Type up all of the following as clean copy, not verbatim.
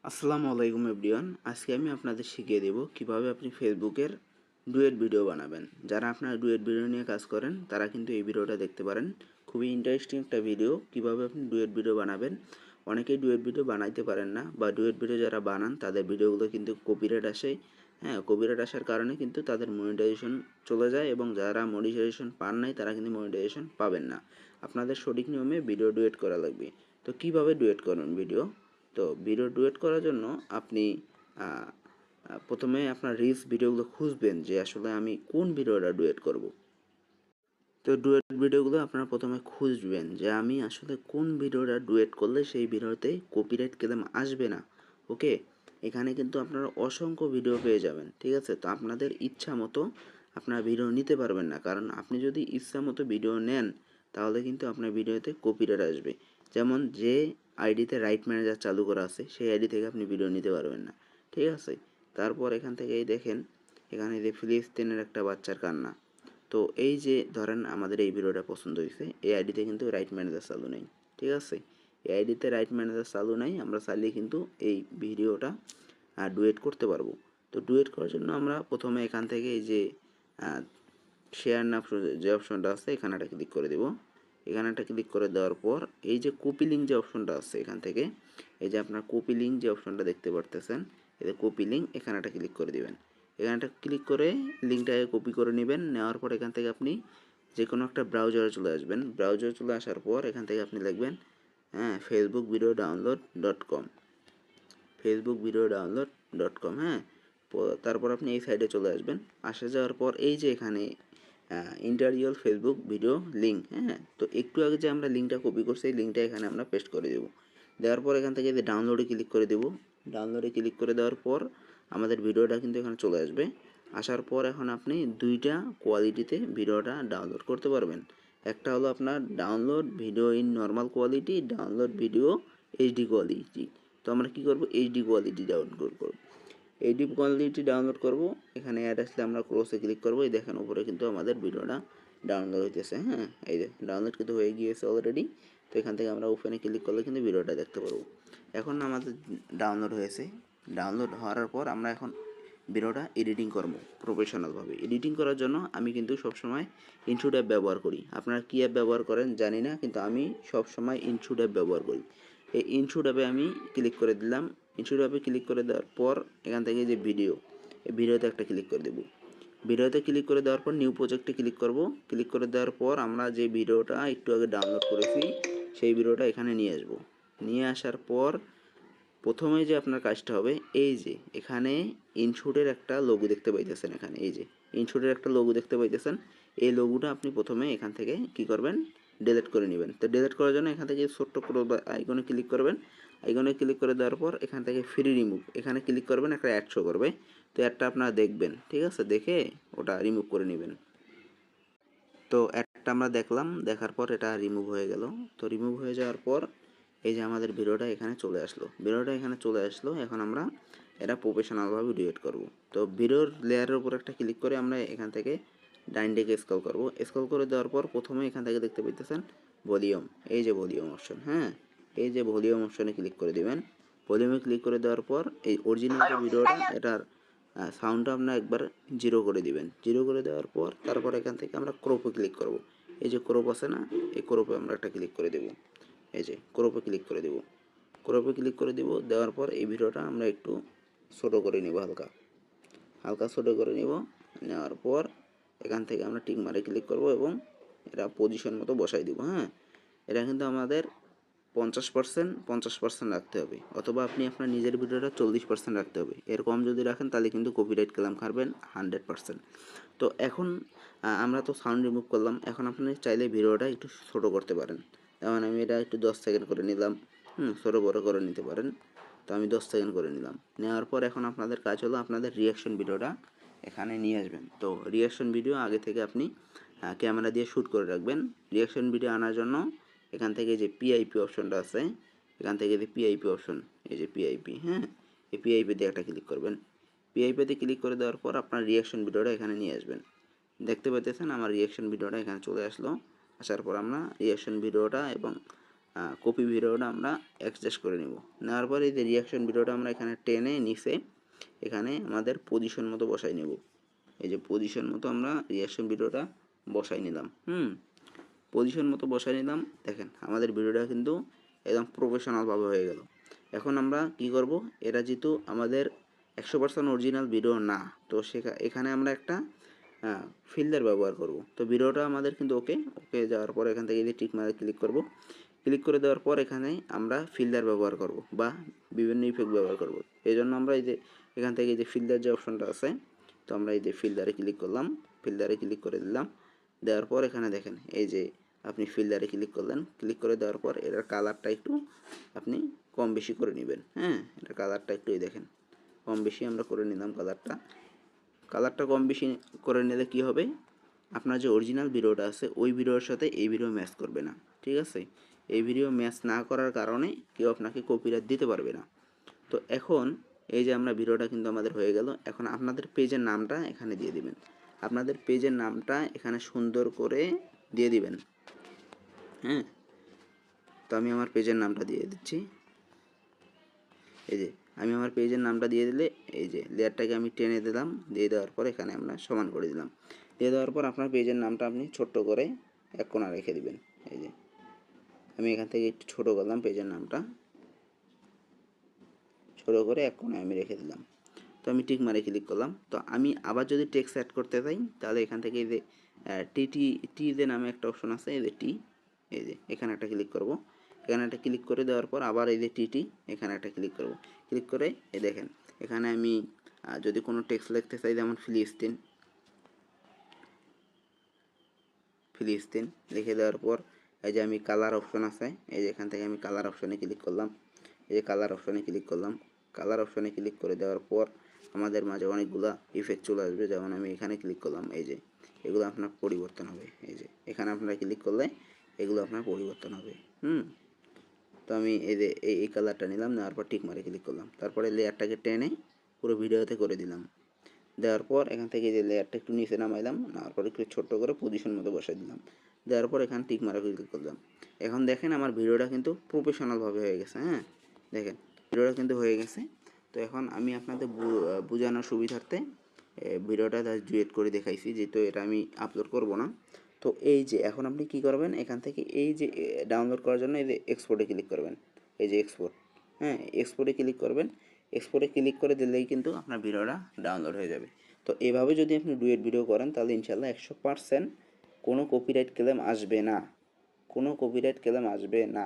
আসসালামু আলাইকুম এভরিওয়ান। আজকে আমি আপনাদের শিখিয়ে দেব কিভাবে আপনি ফেসবুকের ডুয়েট ভিডিও বানাবেন। যারা আপনারা ডুয়েট ভিডিও নিয়ে কাজ করেন তারা কিন্তু এই ভিডিওটা দেখতে পারেন। খুবই ইন্টারেস্টিং একটা ভিডিও, কিভাবে আপনি ডুয়েট ভিডিও বানাবেন। অনেকেই ডুয়েট ভিডিও বানাইতে পারেন না, বা ডুয়েট ভিডিও যারা বানান তাদের ভিডিওগুলো কিন্তু কপিরাইট আসে। কপিরাইট আসার কারণে কিন্তু তাদের মনিটাইজেশন চলে যায়, এবং যারা মনিটাইজেশন পান নাই তারা কিন্তু মনিটাইজেশন পাবেন না। আপনাদের সঠিক নিয়মে ভিডিও ডুয়েট করা লাগবে। তো কিভাবে ডুয়েট করবেন ভিডিও? তো ভিডিও ডুয়েট করার জন্য আপনি প্রথমে আপনার রিলস ভিডিওগুলো খুঁজবেন যে আসলে আমি কোন ভিডিওটা ডুয়েট করব। তো ডুয়েট ভিডিওগুলো আপনারা প্রথমে খুঁজবেন যে আমি আসলে কোন ভিডিওটা ডুয়েট করলে সেই ভিডিওতে কপিরাইট ক্লেম আসবে না। ওকে, এখানে কিন্তু আপনারা অসংখ্য ভিডিও পেয়ে যাবেন, ঠিক আছে। তো আপনাদের ইচ্ছা মতো আপনারা ভিডিও নিতে পারবেন না, কারণ আপনি যদি ইচ্ছা মতো ভিডিও নেন তাহলে কিন্তু আপনার ভিডিওতে কপিরাইট আসবে। যেমন যে আইডিতে রাইট ম্যানেজার চালু করা আছে সেই আইডি থেকে আপনি ভিডিও নিতে পারবেন না, ঠিক আছে। তারপর এখান থেকেই দেখেন, এখানে যে ফিলিস্তিনের একটা বাচ্চার কান্না। তো এই যে ধরেন আমাদের এই ভিডিওটা পছন্দ হয়েছে, এই আইডিতে কিন্তু রাইট ম্যানেজার চালু নেই, ঠিক আছে। এই আইডিতে রাইট ম্যানেজার চালু নাই, আমরা চাইলে কিন্তু এই ভিডিওটা ডুয়েট করতে পারবো। তো ডুয়েট করার জন্য আমরা প্রথমে এখান থেকে এই যে শেয়ার না যে অপশনটা আছে এখানে একটা ক্লিক করে দেব। এখানে একটা ক্লিক করে দেওয়ার পর এই যে কপি লিঙ্ক যে অপশনটা আছে এখান থেকে, এই যে আপনার কপি লিঙ্ক যে অপশনটা দেখতে পারতেছেন, এই যে কপি লিঙ্ক, এখানে একটা ক্লিক করে দিবেন। এখানটা ক্লিক করে লিঙ্কটাকে কপি করে নেবেন। নেওয়ার পর এখান থেকে আপনি যে কোনো একটা ব্রাউজারে চলে আসবেন। ব্রাউজারে চলে আসার পর এখান থেকে আপনি লিখবেন Facebook video download dot com, Facebook video download dot com. তারপর আপনি এই সাইডে চলে আসবেন। আসে যাওয়ার পর এই যে এখানে ইন্টারিয়াল ফেসবুক ভিডিও লিঙ্ক, তো একটু আগে যে আমরা লিঙ্কটা কপি করছি এই লিঙ্কটা এখানে আমরা পেস্ট করে দেবো। দেওয়ার পর এখান থেকে যে ডাউনলোডে ক্লিক করে দেবো। ডাউনলোডে ক্লিক করে দেওয়ার পর আমাদের ভিডিওটা কিন্তু এখানে চলে আসবে। আসার পর এখন আপনি দুইটা কোয়ালিটিতে ভিডিওটা ডাউনলোড করতে পারবেন। একটা হলো আপনার download video in normal quality, download video HD quality. তো আমরা কী করবো, এইচডি কোয়ালিটি ডাউনলোড করব। এইচডি কোয়ালিটি ডাউনলোড করব। এখানে অ্যাড আসলে আমরা ক্রসে ক্লিক করবো। এই দেখেন উপরে কিন্তু আমাদের ভিডিওটা ডাউনলোড হইতেছে। এই যে ডাউনলোড কিন্তু হয়ে গিয়েছে অলরেডি। তো এখান থেকে আমরা ওপেনে ক্লিক করলে কিন্তু ভিডিওটা দেখতে পারবো। এখন আমাদের ডাউনলোড হয়েছে। ডাউনলোড হওয়ার পর আমরা এখন ভিডিওটা এডিটিং করব প্রফেশনালভাবে। এডিটিং করার জন্য আমি কিন্তু সবসময় ইনশট অ্যাপ ব্যবহার করি। আপনারা কী অ্যাপ ব্যবহার করেন জানি না, কিন্তু আমি সবসময় ইনশট অ্যাপ ব্যবহার করি। এই ইনশট অ্যাপে আমি ক্লিক করে দিলাম। ইনশট অ্যাপে ক্লিক করে দেওয়ার পর এখান থেকে যে ভিডিও, এই ভিডিওতে একটা ক্লিক করে দেবো। ভিডিওতে ক্লিক করে দেওয়ার পর নিউ প্রজেক্টে ক্লিক করব। ক্লিক করে দেওয়ার পর আমরা যে ভিডিওটা একটু আগে ডাউনলোড করেছি সেই ভিডিওটা এখানে নিয়ে আসব। নিয়ে আসার পর প্রথমে যে আপনার কাজটা হবে, এই যে এখানে ইনশুটের একটা লোগো দেখতে পাইতেছেন, এখানে এই যে ইনশুটের একটা লোগো দেখতে পাইতেছেন। এই লোগোটা আপনি প্রথমে এখান থেকে কি করবেন, ডিলিট করে নেবেন। তো ডিলিট করার জন্য এখান থেকে ছোট্ট করে আইকনে ক্লিক করবেন। আইকনে ক্লিক করে দেওয়ার পর এখান থেকে ফ্রি রিমুভ এখানে ক্লিক করবেন, একটা অ্যাড শো করবে। তো অ্যাডটা আপনারা দেখবেন, ঠিক আছে, দেখে ওটা রিমুভ করে নেবেন। তো অ্যাডটা আমরা দেখলাম, দেখার পর এটা রিমুভ হয়ে গেল। তো রিমুভ হয়ে যাওয়ার পর এই যে আমাদের ভিডিওটা এখানে চলে আসলো। ভিডিওটা এখানে চলে আসলো। এখন আমরা এটা প্রফেশনালভাবে ডুয়েট করব। তো ভিডিওর লেয়ারের উপর একটা ক্লিক করে আমরা এখান থেকে ডাইন দিকে স্ক্রল করব। স্ক্রল করে দেওয়ার পর প্রথমে এখান থেকে দেখতে পাইতেছেন ভলিউম, এই যে ভলিউম অপশন, এই যে ভলিউম অপশনে ক্লিক করে দেবেন। ভলিউমে ক্লিক করে দেওয়ার পর এই অরিজিনাল যে ভিডিওটা এটার সাউন্ডটা আপনার একবার জিরো করে দিবেন। জিরো করে দেওয়ার পর তারপর এখান থেকে আমরা ক্রপে ক্লিক করব। এই যে ক্রপ আছে না, এই ক্রপে আমরা একটা ক্লিক করে দেব। এই যে ক্রপে ক্লিক করে দেব। ক্রপে ক্লিক করে দেব। দেওয়ার পর এই ভিডিওটা আমরা একটু ছোটো করে নিব, হালকা হালকা ছোটো করে নিব। নেওয়ার পর এখান থেকে আমরা টিক মারে ক্লিক করব এবং এটা পজিশন মতো বসাই দিব। এটা কিন্তু আমাদের 50% রাখতে হবে, অথবা আপনি আপনার নিজের ভিডিওটা 40% রাখতে হবে। এর কম যদি রাখেন তাহলে কিন্তু কপিরাইট ক্লেম খাবেন 100%। তো এখন আমরা তো সাউন্ড রিমুভ করলাম। এখন আপনি চাইলে ভিডিওটা একটু ছোটো করতে পারেন। যেমন আমি এটা একটু 10 সেকেন্ড করে নিলাম, ছোটো বড়ো করে নিতে পারেন। তো আমি 10 সেকেন্ড করে নিলাম। নেওয়ার পর এখন আপনাদের কাজ হলো আপনাদের রিয়াকশন ভিডিওটা এখানে নিয়ে আসবেন। তো রিয়াকশন ভিডিও আগে থেকে আপনি ক্যামেরা দিয়ে শ্যুট করে রাখবেন। রিয়াকশন ভিডিও আনার জন্য এখান থেকে যে পিআইপি অপশনটা আছে, এখান থেকে যে পিআইপি অপশন, এই যে পিআইপি, এই পিআইপিতে একটা ক্লিক করবেন। পিআইপিতে ক্লিক করে দেওয়ার পর আপনার রিয়াকশন ভিডিওটা এখানে নিয়ে আসবেন। দেখতে পাইতেছেন আমার রিয়াকশন ভিডিওটা এখানে চলে আসলো। আসার পর আমরা রিয়াকশন ভিডিওটা এবং কপি ভিডিওটা আমরা অ্যাডজাস্ট করে নেব। নেওয়ার পরে এই যে রিয়াকশন ভিডিওটা আমরা এখানে টেনে নিচে এখানে আমাদের পজিশন মতো বসাই নেব। এই যে পজিশন মতো আমরা রিয়াকশন ভিডিওটা বসাই নিলাম। পজিশন মতো বসাই নিলাম। দেখেন আমাদের ভিডিওটা কিন্তু একদম প্রফেশনালভাবে হয়ে গেল। এখন আমরা কি করব, এটা যেহেতু আমাদের 100% অরিজিনাল ভিডিও না, তো এখানে আমরা একটা ফিল্টার ব্যবহার করব। তো ভিডিওটা আমাদের কিন্তু ওকে যাওয়ার পর এখান থেকে টিক মারে ক্লিক করব। ক্লিক করে দেওয়ার পর এখানে আমরা ফিল্টার ব্যবহার করব বা বিভিন্ন ইফেক্ট ব্যবহার করব। এই জন্য আমরা এই যে এখান থেকে যে ফিল্টার যে অপশনটা আছে, তো আমরা এই যে ফিল্টারে ক্লিক করলাম, ফিল্টারে ক্লিক করে দিলাম। দেওয়ার পর এখানে দেখেন এই যে আপনি ফিল্টারে ক্লিক করলেন, ক্লিক করে দেওয়ার পর এটার কালারটা একটু আপনি কম বেশি করে নেবেন। এটার কালারটা একটু দেখেন কম বেশি আমরা করে নিলাম। কালারটা কম বেশি করে নিলে কি হবে, আপনার যে অরিজিনাল ভিডিওটা আছে ওই ভিডিওর সাথে এই ভিডিও ম্যাচ করবে না। ঠিক আছে, এই ভিডিও ম্যাচ না করার কারণে কেউ আপনাকে কপিরাইট দিতে পারবে না। তো এখন এই যে আমরা ভিডিওটা কিন্তু আমাদের হয়ে গেল। এখন আপনাদের পেজের নামটা এখানে দিয়ে দিবেন। আপনাদের পেজের নামটা এখানে সুন্দর করে দিয়ে দিবেন। তো আমি আমার পেজের নামটা দিয়ে দিচ্ছি। এই যে আমি আমার পেজের নামটা দিয়ে দিলে এই যে লেয়ারটাকে আমি টেনে দিলাম, দিয়ে দেওয়ার পর এখানে আমরা সমান করে দিলাম। দিয়ে দেওয়ার পর আপনার পেজের নামটা আপনি ছোট্ট করে এক কোণা রেখে দিবেন। এই যে আমি এখান থেকে একটু ছোটো করলাম, পেজের নামটা ছোটো করে এক কোণায় আমি রেখে দিলাম। তো আমি টিক মারে ক্লিক করলাম। তো আমি আবার যদি টেক্সট অ্যাড করতে চাই তাহলে এখান থেকে এই যে টি যে নামে একটা অপশন আছে, এই যে টি, এই যে এখানে একটা ক্লিক করব। এখানে একটা ক্লিক করে দেওয়ার পর আবার এই যে টি এখানে একটা ক্লিক করব। ক্লিক করে এই দেখেন এখানে আমি যদি কোনো টেক্সট লিখতে চাই, যেমন ফিলিস্তিন লিখে দেওয়ার পর এই যে আমি কালার অপশন আছে, এই যে এখান থেকে আমি কালার অপশনে ক্লিক করলাম। এই যে কালার অপশনে ক্লিক করলাম। কালার অপশনে ক্লিক করে দেওয়ার পর আমাদের মাঝে অনেকগুলা ইফেক্ট চলে আসবে। যেমন আমি এখানে ক্লিক করলাম, এই যে এগুলো আপনার পরিবর্তন হবে। এই যে এখানে আপনারা ক্লিক করলে এগুলো আপনার পরিবর্তন হবে। তো আমি এই যে এই কালারটা নিলাম, নেওয়ার পর টিক মারে ক্লিক করলাম। তারপরে লেয়ারটাকে টেনে পুরো ভিডিওতে করে দিলাম। দেওয়ার পর এখান থেকে যে লেয়ারটা একটু নিচে নামাইলাম, নেওয়ার পর একটু ছোট্ট করে পজিশন মতো বসাই দিলাম। দেওয়ার পর এখানে টিক মারা ক্লিক করলাম। এখন দেখেন আমার ভিডিওটা কিন্তু প্রফেশনালভাবে হয়ে গেছে। দেখেন ভিডিওটা কিন্তু হয়ে গেছে। তো এখন আমি আপনাদের বোঝানোর সুবিধার্থে ভিডিওটা ডুয়েট করে দেখাইছি, যেহেতু এটা আমি আপলোড করব না। তো এই যে এখন আপনি কি করবেন, এখান থেকে এই যে ডাউনলোড করার জন্য এই যে এক্সপোর্টে ক্লিক করবেন। এই যে এক্সপোর্ট, এক্সপোর্টে ক্লিক করবেন। এক্সপোর্টে ক্লিক করে দিলেই কিন্তু আপনার ভিডিওটা ডাউনলোড হয়ে যাবে। তো এভাবে যদি আপনি ডুয়েট ভিডিও করেন তাহলে ইনশাল্লাহ 100% কোনো কপিরাইট ক্লেম আসবে না, কোনো কপিরাইট ক্লেম আসবে না।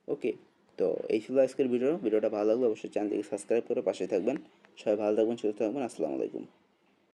ওকে, তো এই ছিল আজকের ভিডিওটা ভালো লাগলে অবশ্যই চ্যানেলটিকে সাবস্ক্রাইব করে পাশে থাকবেন। সবাই ভালো থাকবেন, সুস্থ থাকবেন। আসসালামু আলাইকুম।